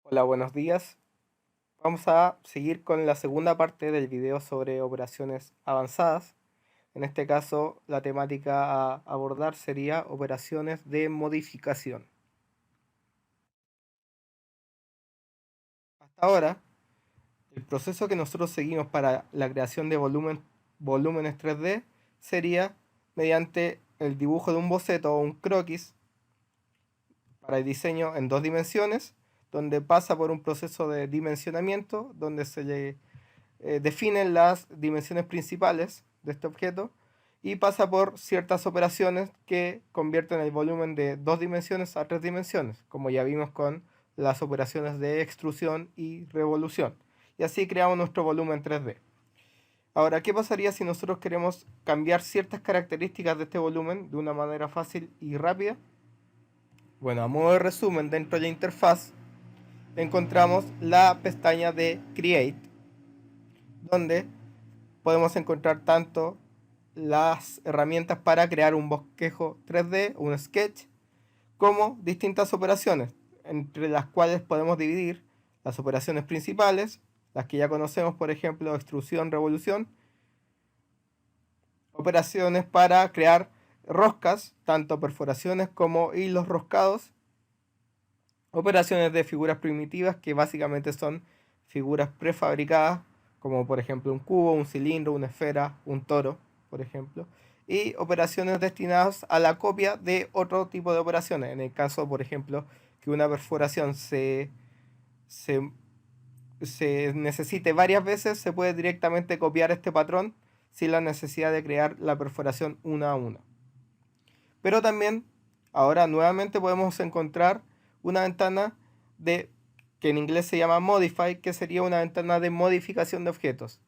Hola, buenos días. Vamos a seguir con la segunda parte del video sobre operaciones avanzadas. En este caso, la temática a abordar sería operaciones de modificación. Hasta ahora, el proceso que nosotros seguimos para la creación de volúmenes 3D sería mediante el dibujo de un boceto o un croquis para el diseño en 2 dimensiones, donde pasa por un proceso de dimensionamiento, donde se le definen las dimensiones principales de este objeto y pasa por ciertas operaciones que convierten el volumen de 2 dimensiones a 3 dimensiones, como ya vimos con las operaciones de extrusión y revolución. Y así creamos nuestro volumen 3D. Ahora, ¿qué pasaría si nosotros queremos cambiar ciertas características de este volumen de una manera fácil y rápida? Bueno, a modo de resumen, dentro de la interfaz encontramos la pestaña de Create, donde podemos encontrar tanto las herramientas para crear un bosquejo 3D, un sketch, como distintas operaciones, entre las cuales podemos dividir las operaciones principales, las que ya conocemos, por ejemplo, extrusión, revolución, operaciones para crear roscas, tanto perforaciones como hilos roscados, operaciones de figuras primitivas, que básicamente son figuras prefabricadas, como por ejemplo un cubo, un cilindro, una esfera, un toro, por ejemplo, y operaciones destinadas a la copia de otro tipo de operaciones. En el caso, por ejemplo, que una perforación se, se necesite varias veces, se puede directamente copiar este patrón sin la necesidad de crear la perforación una a una. Pero también, ahora nuevamente podemos encontrar una ventana de que en inglés se llama Modify, que sería una ventana de modificación de objetos.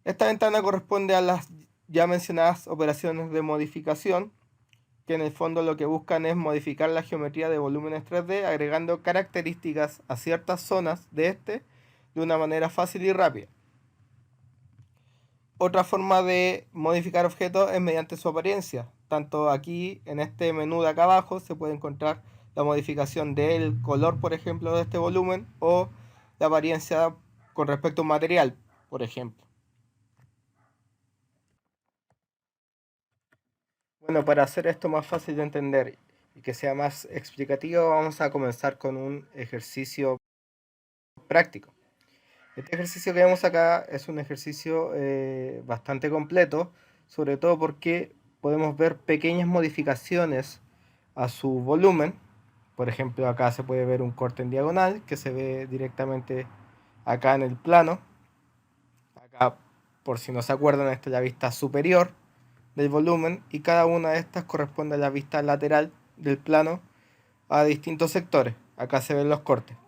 Esta ventana corresponde a las ya mencionadas operaciones de modificación, que en el fondo lo que buscan es modificar la geometría de volúmenes 3D, agregando características a ciertas zonas de este de una manera fácil y rápida. Otra forma de modificar objetos es mediante su apariencia. Tanto aquí en este menú de acá abajo se puede encontrar la modificación del color, por ejemplo, de este volumen, o la apariencia con respecto a un material, por ejemplo. Bueno, para hacer esto más fácil de entender y que sea más explicativo, vamos a comenzar con un ejercicio práctico. Este ejercicio que vemos acá es un ejercicio bastante completo, sobre todo porque podemos ver pequeñas modificaciones a su volumen. Por ejemplo, acá se puede ver un corte en diagonal que se ve directamente acá en el plano. Acá, por si no se acuerdan, esta es la vista superior del volumen y cada una de estas corresponde a la vista lateral del plano a distintos sectores. Acá se ven los cortes.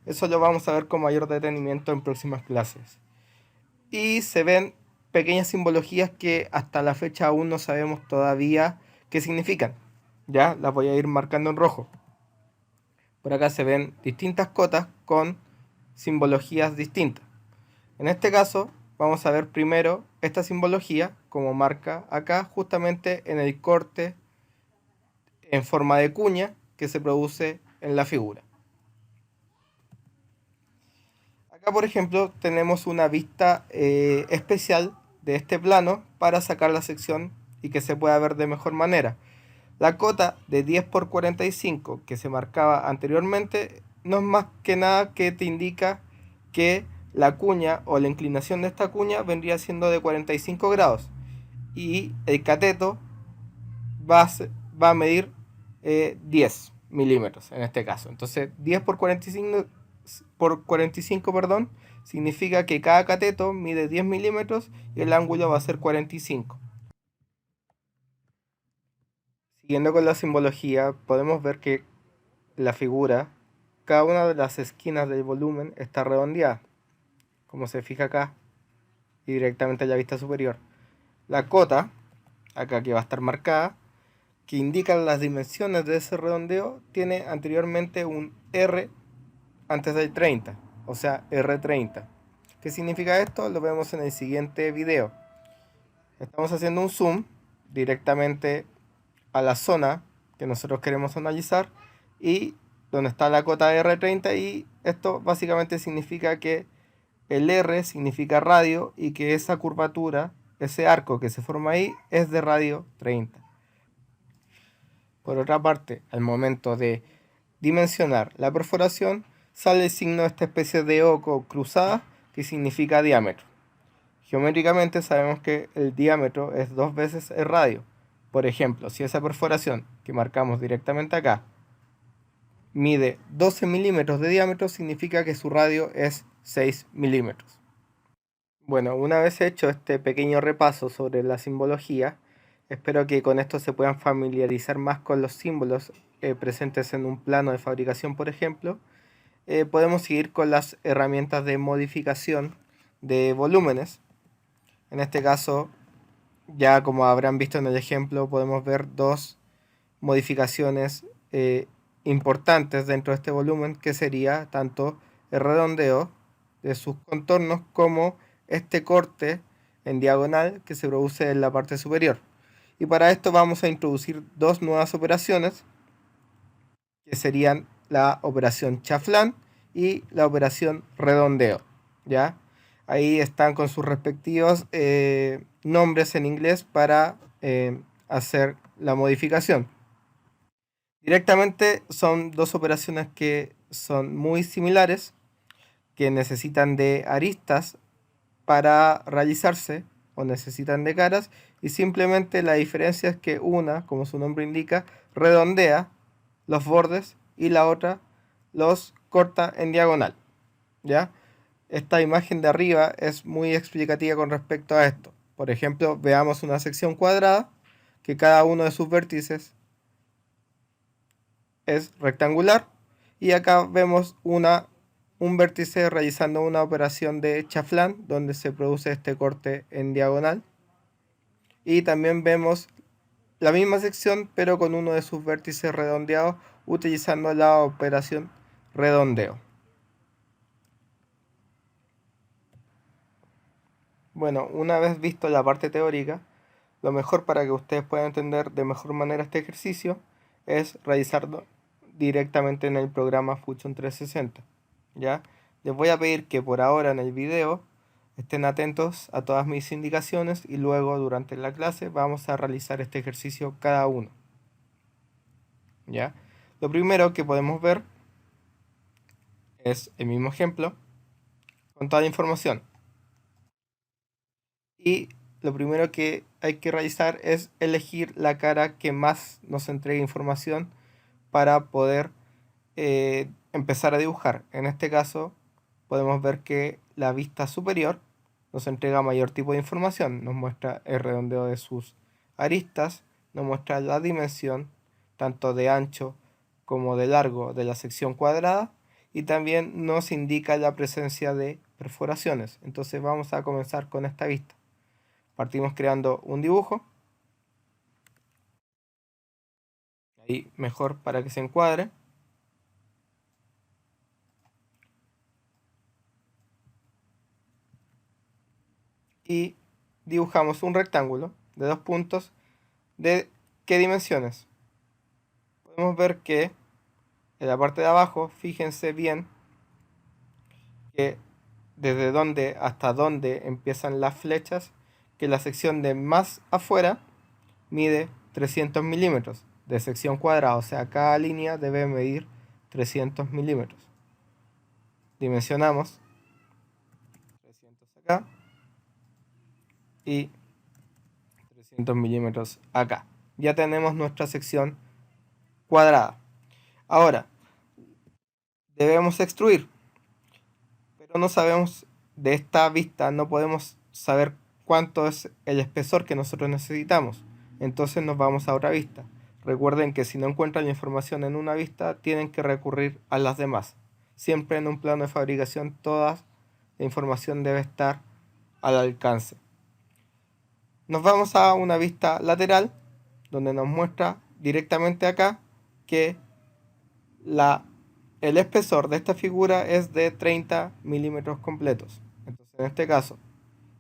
Eso lo vamos a ver con mayor detenimiento en próximas clases. Y se ven pequeñas simbologías que hasta la fecha aún no sabemos todavía qué significan. Ya las voy a ir marcando en rojo. Por acá se ven distintas cotas con simbologías distintas. En este caso vamos a ver primero esta simbología como marca acá justamente en el corte en forma de cuña que se produce en la figura. Acá, por ejemplo, tenemos una vista especial de este plano para sacar la sección y que se pueda ver de mejor manera. La cota de 10 por 45 que se marcaba anteriormente no es más que nada que te indica que la cuña o la inclinación de esta cuña vendría siendo de 45 grados y el cateto va a medir 10 milímetros en este caso. Entonces 10 por 45, perdón, significa que cada cateto mide 10 milímetros y el ángulo va a ser 45. Siguiendo con la simbología, podemos ver que la figura, cada una de las esquinas del volumen está redondeada, como se fija acá y directamente a la vista superior. La cota, acá que va a estar marcada, que indica las dimensiones de ese redondeo, tiene anteriormente un R antes del 30, o sea, R30. ¿Qué significa esto? Lo vemos en el siguiente video. Estamos haciendo un zoom directamente a la zona que nosotros queremos analizar y donde está la cota R30, y esto básicamente significa que el R significa radio y que esa curvatura, ese arco que se forma ahí, es de radio 30. Por otra parte, al momento de dimensionar la perforación, sale el signo de esta especie de O cruzada que significa diámetro. Geométricamente sabemos que el diámetro es 2 veces el radio. Por ejemplo, si esa perforación que marcamos directamente acá mide 12 milímetros de diámetro, significa que su radio es 6 milímetros. Bueno, una vez hecho este pequeño repaso sobre la simbología, espero que con esto se puedan familiarizar más con los símbolos presentes en un plano de fabricación, por ejemplo. Podemos seguir con las herramientas de modificación de volúmenes. En este caso, ya como habrán visto en el ejemplo, podemos ver dos modificaciones importantes dentro de este volumen, que sería tanto el redondeo de sus contornos como este corte en diagonal que se produce en la parte superior. Y para esto vamos a introducir dos nuevas operaciones, que serían la operación chaflán y la operación redondeo, ¿ya? Ahí están con sus respectivos nombres en inglés para hacer la modificación. Directamente son dos operaciones que son muy similares, que necesitan de aristas para realizarse o necesitan de caras, y simplemente la diferencia es que una, como su nombre indica, redondea los bordes y la otra los corta en diagonal, ¿ya? Esta imagen de arriba es muy explicativa con respecto a esto. Por ejemplo, veamos una sección cuadrada que cada uno de sus vértices es rectangular, y acá vemos un vértice realizando una operación de chaflán donde se produce este corte en diagonal, y también vemos la misma sección pero con uno de sus vértices redondeados utilizando la operación redondeo. Bueno, una vez visto la parte teórica, lo mejor para que ustedes puedan entender de mejor manera este ejercicio es realizarlo directamente en el programa Fusion 360, ¿ya? Les voy a pedir que por ahora en el video estén atentos a todas mis indicaciones, y luego durante la clase vamos a realizar este ejercicio cada uno, ¿ya? Lo primero que podemos ver es el mismo ejemplo con toda la información. Y lo primero que hay que realizar es elegir la cara que más nos entregue información para poder empezar a dibujar. En este caso podemos ver que la vista superior nos entrega mayor tipo de información, nos muestra el redondeo de sus aristas, nos muestra la dimensión tanto de ancho como de largo de la sección cuadrada, y también nos indica la presencia de perforaciones. Entonces vamos a comenzar con esta vista. Partimos creando un dibujo, ahí mejor para que se encuadre. Y dibujamos un rectángulo de 2 puntos. ¿De qué dimensiones? Podemos ver que en la parte de abajo, fíjense bien que desde donde hasta donde empiezan las flechas, que la sección de más afuera mide 300 milímetros de sección cuadrada, o sea, cada línea debe medir 300 milímetros. Dimensionamos 300 acá y 300 milímetros acá. Ya tenemos nuestra sección cuadrada. Ahora, debemos extruir, pero no sabemos de esta vista, no podemos saber cuánto es el espesor que nosotros necesitamos. Entonces nos vamos a otra vista. Recuerden que si no encuentran la información en una vista, tienen que recurrir a las demás. Siempre en un plano de fabricación, toda la información debe estar al alcance. Nos vamos a una vista lateral, donde nos muestra directamente acá que el espesor de esta figura es de 30 milímetros completos. Entonces en este caso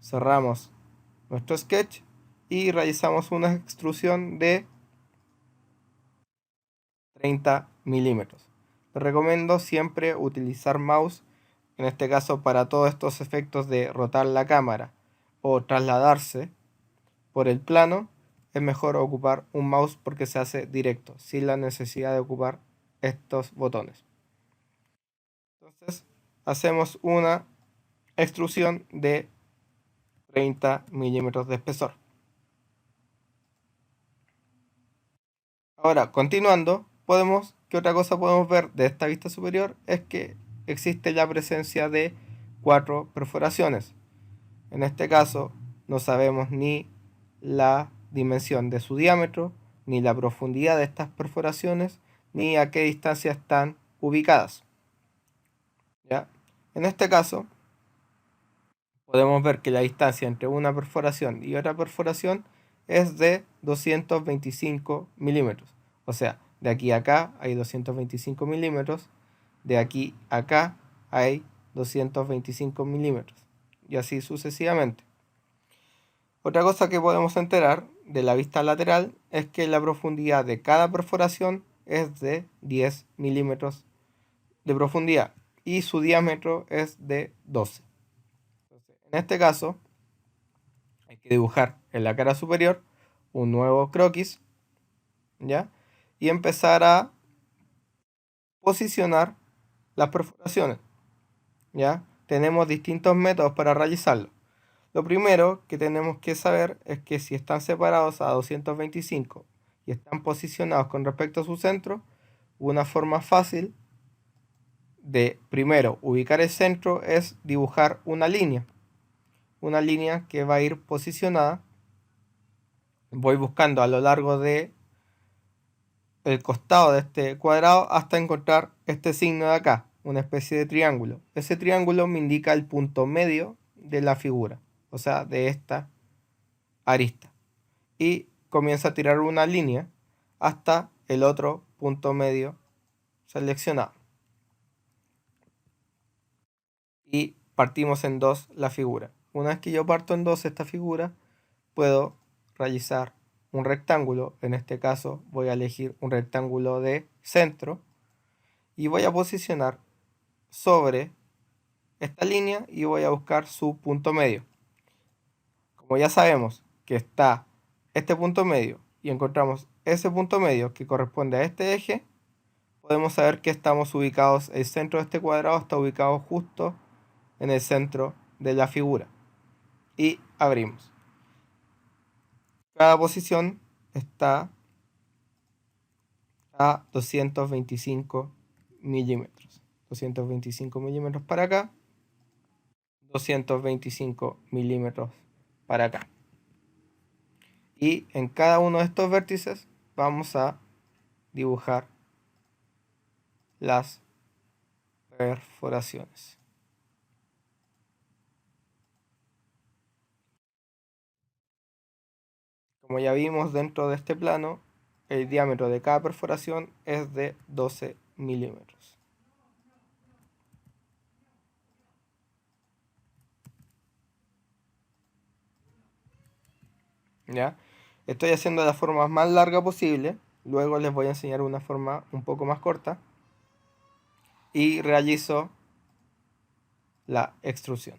cerramos nuestro sketch y realizamos una extrusión de 30 milímetros. Les recomiendo siempre utilizar mouse, en este caso para todos estos efectos de rotar la cámara o trasladarse por el plano. Es mejor ocupar un mouse porque se hace directo, sin la necesidad de ocupar estos botones. Entonces hacemos una extrusión de 30 milímetros de espesor. Ahora, continuando, ¿qué otra cosa podemos ver de esta vista superior? Es que existe la presencia de 4 perforaciones. En este caso, no sabemos ni la dimensión de su diámetro, ni la profundidad de estas perforaciones, ni a qué distancia están ubicadas. ¿Ya? En este caso, podemos ver que la distancia entre una perforación y otra perforación es de 225 milímetros. O sea, de aquí a acá hay 225 milímetros, de aquí a acá hay 225 milímetros, y así sucesivamente. Otra cosa que podemos enterar de la vista lateral es que la profundidad de cada perforación es de 10 milímetros de profundidad y su diámetro es de 12. Entonces, en este caso, hay que dibujar en la cara superior un nuevo croquis, ¿ya? Y empezar a posicionar las perforaciones, ¿ya? Tenemos distintos métodos para realizarlo. Lo primero que tenemos que saber es que si están separados a 225 y están posicionados con respecto a su centro, una forma fácil de primero ubicar el centro es dibujar una línea que va a ir posicionada. Voy buscando a lo largo de el costado de este cuadrado hasta encontrar este signo de acá, una especie de triángulo. Ese triángulo me indica el punto medio de la figura, o sea, de esta arista. Y comienzo a tirar una línea hasta el otro punto medio seleccionado. Y partimos en dos la figura. Una vez que yo parto en dos esta figura, puedo realizar un rectángulo. En este caso voy a elegir un rectángulo de centro y voy a posicionar sobre esta línea y voy a buscar su punto medio. Como ya sabemos que está este punto medio y encontramos ese punto medio que corresponde a este eje, podemos saber que estamos ubicados, el centro de este cuadrado está ubicado justo en el centro de la figura. Y abrimos. Cada posición está a 225 milímetros. 225 milímetros para acá, 225 milímetros para acá. Y en cada uno de estos vértices vamos a dibujar las perforaciones. Como ya vimos dentro de este plano, el diámetro de cada perforación es de 12 milímetros. ¿Ya? Estoy haciendo la forma más larga posible, luego les voy a enseñar una forma un poco más corta y realizo la extrusión.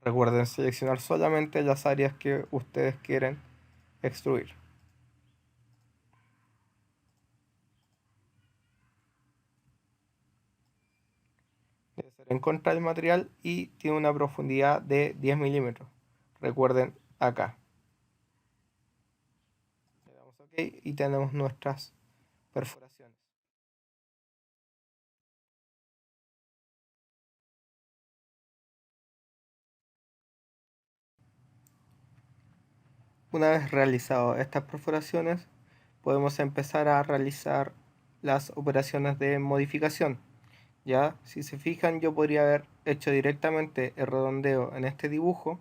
Recuerden seleccionar solamente las áreas que ustedes quieren extruir. Debe ser en contra del material y tiene una profundidad de 10 milímetros. Recuerden acá. Le damos OK y tenemos nuestras perforaciones. Una vez realizado estas perforaciones, podemos empezar a realizar las operaciones de modificación. Ya, si se fijan, yo podría haber hecho directamente el redondeo en este dibujo,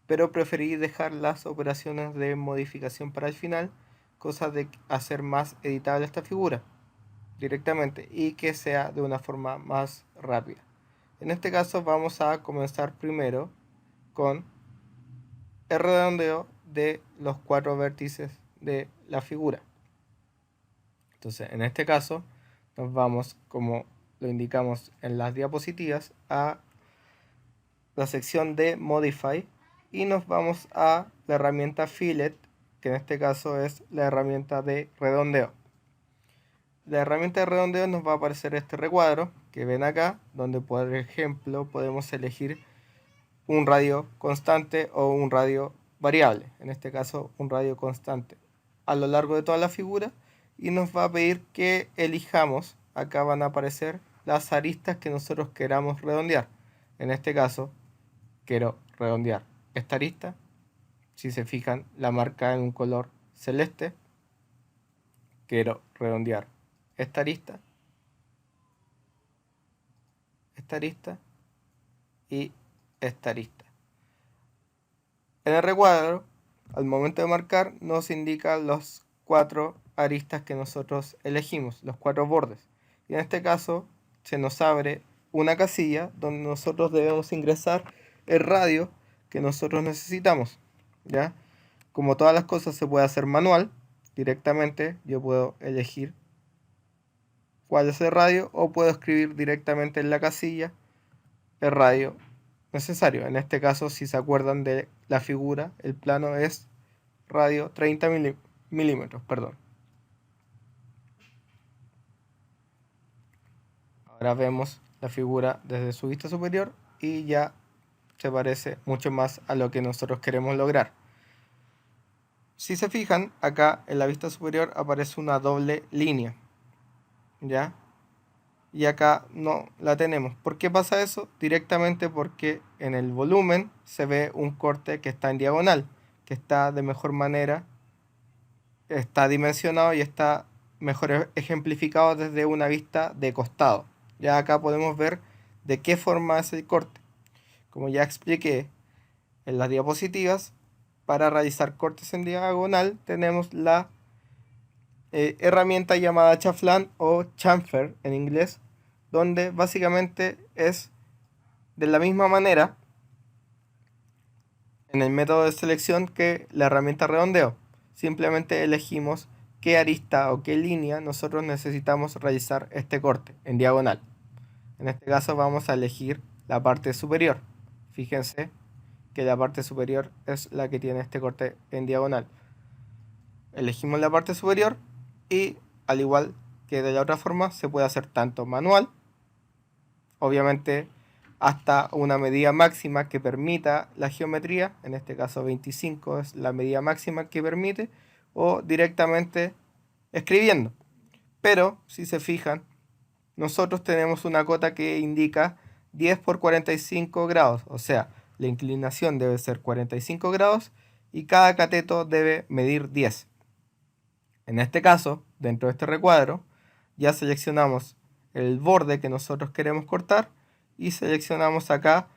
pero preferí dejar las operaciones de modificación para el final, cosa de hacer más editable esta figura directamente y que sea de una forma más rápida. En este caso vamos a comenzar primero con el redondeo de los 4 vértices de la figura. Entonces, en este caso, nos vamos, como lo indicamos en las diapositivas, a la sección de Modify y nos vamos a la herramienta Fillet, que en este caso es la herramienta de redondeo. La herramienta de redondeo nos va a aparecer este recuadro que ven acá, donde por ejemplo podemos elegir un radio constante o un radio variable, en este caso un radio constante a lo largo de toda la figura, y nos va a pedir que elijamos, acá van a aparecer las aristas que nosotros queramos redondear. En este caso quiero redondear esta arista, si se fijan la marca en un color celeste. Quiero redondear esta arista y esta arista. En el recuadro, al momento de marcar, nos indica los 4 aristas que nosotros elegimos, los 4 bordes. Y en este caso, se nos abre una casilla donde nosotros debemos ingresar el radio que nosotros necesitamos, ¿ya? Como todas las cosas se puede hacer manual, directamente yo puedo elegir cuál es el radio o puedo escribir directamente en la casilla el radio necesario. En este caso, si se acuerdan de la figura, el plano es radio 30 milímetros, perdón. Ahora vemos la figura desde su vista superior y ya se parece mucho más a lo que nosotros queremos lograr. Si se fijan, acá en la vista superior aparece una doble línea, ¿ya? Y acá no la tenemos. ¿Por qué pasa eso? Directamente porque en el volumen se ve un corte que está en diagonal, que está de mejor manera, está dimensionado y está mejor ejemplificado desde una vista de costado. Ya acá podemos ver de qué forma es el corte. Como ya expliqué en las diapositivas, para realizar cortes en diagonal tenemos la herramienta llamada chaflán o chamfer en inglés, donde básicamente es de la misma manera en el método de selección que la herramienta redondeo. Simplemente elegimos qué arista o qué línea nosotros necesitamos realizar este corte en diagonal. En este caso vamos a elegir la parte superior. Fíjense que la parte superior es la que tiene este corte en diagonal. Elegimos la parte superior y, al igual que de la otra forma, se puede hacer tanto manual, obviamente hasta una medida máxima que permita la geometría, en este caso 25 es la medida máxima que permite, o directamente escribiendo. Pero si se fijan, nosotros tenemos una cota que indica 10 por 45 grados, o sea, la inclinación debe ser 45 grados y cada cateto debe medir 10. En este caso, dentro de este recuadro, ya seleccionamos el borde que nosotros queremos cortar y seleccionamos acá,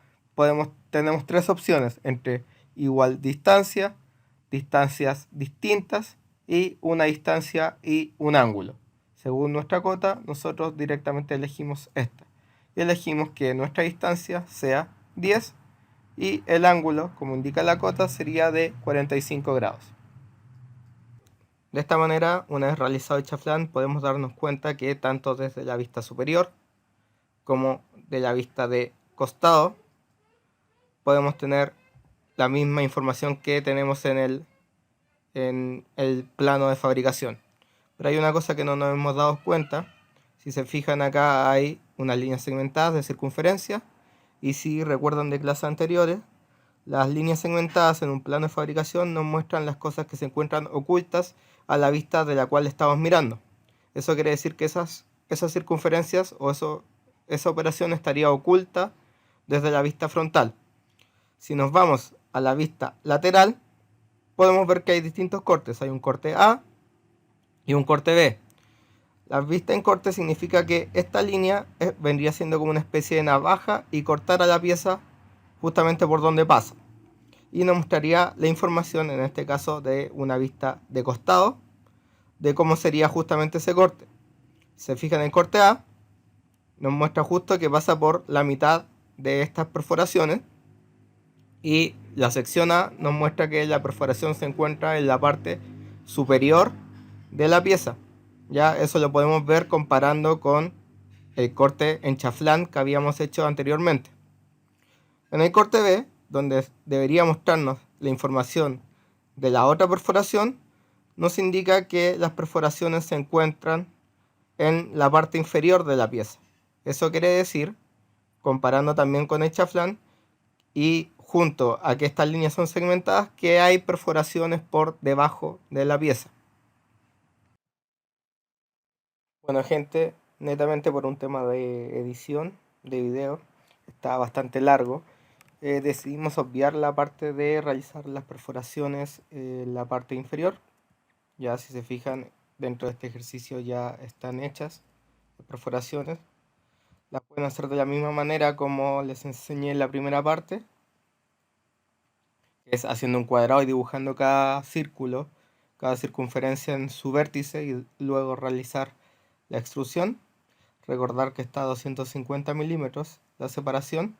tenemos 3 opciones entre igual distancia, distancias distintas y una distancia y un ángulo. Según nuestra cota, nosotros directamente elegimos esta. Y elegimos que nuestra distancia sea 10 y el ángulo, como indica la cota, sería de 45 grados. De esta manera, una vez realizado el chaflán, podemos darnos cuenta que tanto desde la vista superior como de la vista de costado podemos tener la misma información que tenemos en el plano de fabricación. Pero hay una cosa que no nos hemos dado cuenta. Si se fijan, acá hay unas líneas segmentadas de circunferencia, y si recuerdan de clases anteriores, las líneas segmentadas en un plano de fabricación nos muestran las cosas que se encuentran ocultas a la vista de la cual estamos mirando. Eso quiere decir que esas circunferencias o esa operación estaría oculta desde la vista frontal. Si nos vamos a la vista lateral, podemos ver que hay distintos cortes. Hay un corte A y un corte B. La vista en corte significa que esta línea vendría siendo como una especie de navaja y cortara la pieza justamente por donde pasa. Y nos mostraría la información, en este caso de una vista de costado, de cómo sería justamente ese corte. Se fijan en corte A, nos muestra justo que pasa por la mitad de estas perforaciones, Y la sección A nos muestra que la perforación se encuentra en la parte superior de la pieza. Ya eso lo podemos ver comparando con el corte en chaflán que habíamos hecho anteriormente. En el corte B, donde debería mostrarnos la información de la otra perforación, nos indica que las perforaciones se encuentran en la parte inferior de la pieza. Eso quiere decir, comparando también con el chaflán, y junto a que estas líneas son segmentadas, que hay perforaciones por debajo de la pieza. Bueno, gente, netamente por un tema de edición de video, está bastante largo. Decidimos obviar la parte de realizar las perforaciones en la parte inferior. Ya si se fijan, dentro de este ejercicio ya están hechas las perforaciones. Las pueden hacer de la misma manera como les enseñé en la primera parte, que es haciendo un cuadrado y dibujando cada círculo, cada circunferencia en su vértice y luego realizar la extrusión. Recordar que está a 250 milímetros la separación.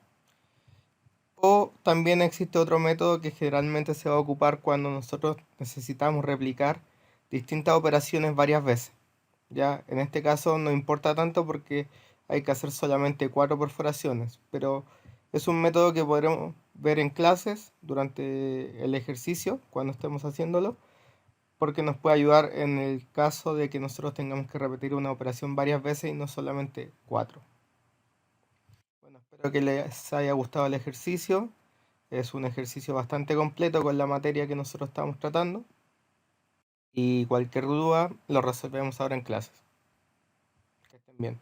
O también existe otro método que generalmente se va a ocupar cuando nosotros necesitamos replicar distintas operaciones varias veces. Ya en este caso no importa tanto porque hay que hacer solamente 4 perforaciones, pero es un método que podremos ver en clases durante el ejercicio cuando estemos haciéndolo, porque nos puede ayudar en el caso de que nosotros tengamos que repetir una operación varias veces y no solamente 4. Bueno, espero que les haya gustado el ejercicio. Es un ejercicio bastante completo con la materia que nosotros estamos tratando. Y cualquier duda lo resolvemos ahora en clases. Que estén bien.